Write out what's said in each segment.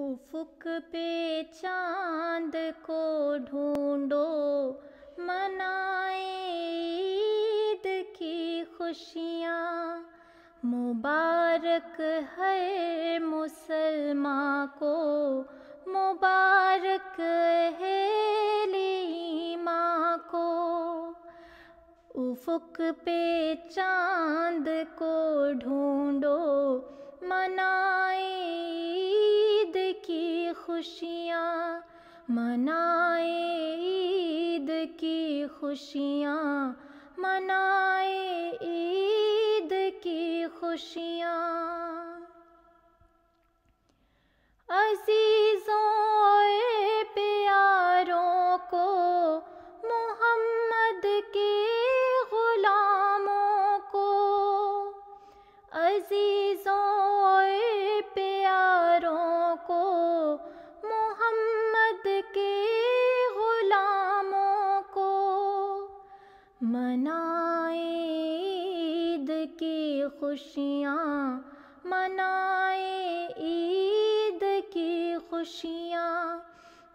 उफ़ुक़ पे चाँद को ढूँढो, मनाए ईद की खुशियाँ। मुबारक है मुसलमान को, मुबारक है ईमान को। उफ़ुक़ पे चाँद को ढूँढो, मनाए ईद की खुशियाँ। मनाए ईद की खुशियाँ, मनाए ईद की खुशियाँ। अज़ीज़ों ए प्यारों को, मोहम्मद के ग़ुलामों को। अज़ीज़ों ए प्यारों को, मोहम्मद के ग़ुलामों को। मनाए ईद की खुशियाँ, मनाए ईद की खुशियाँ।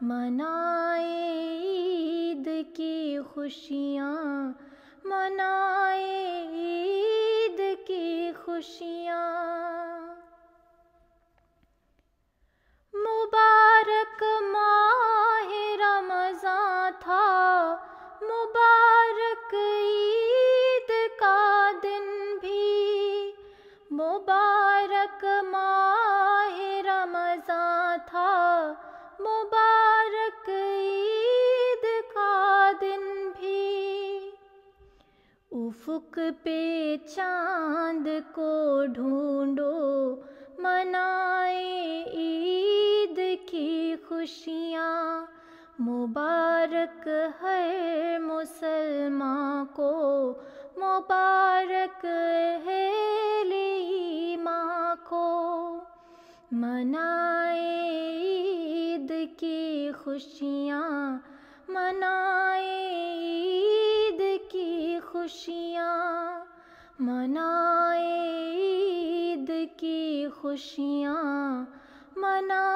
मनाए ईद की खुशियाँ, मनाए ईद की खुशियाँ। मुबारक माह रमज़ान था, मुबारक ईद का दिन भी। मुबारक माह रमज़ान था, मुबारक ईद का दिन भी। उफ़ुक़ पे चाँद को ढूँढो, मनाए ईद की खुशियाँ। मुबारक है मुसलमान को, मुबारक है ईमान को। मनाए ईद की खुशियाँ, मनाए ईद की खुशियाँ। मनाए ईद की खुशियाँ, मनाए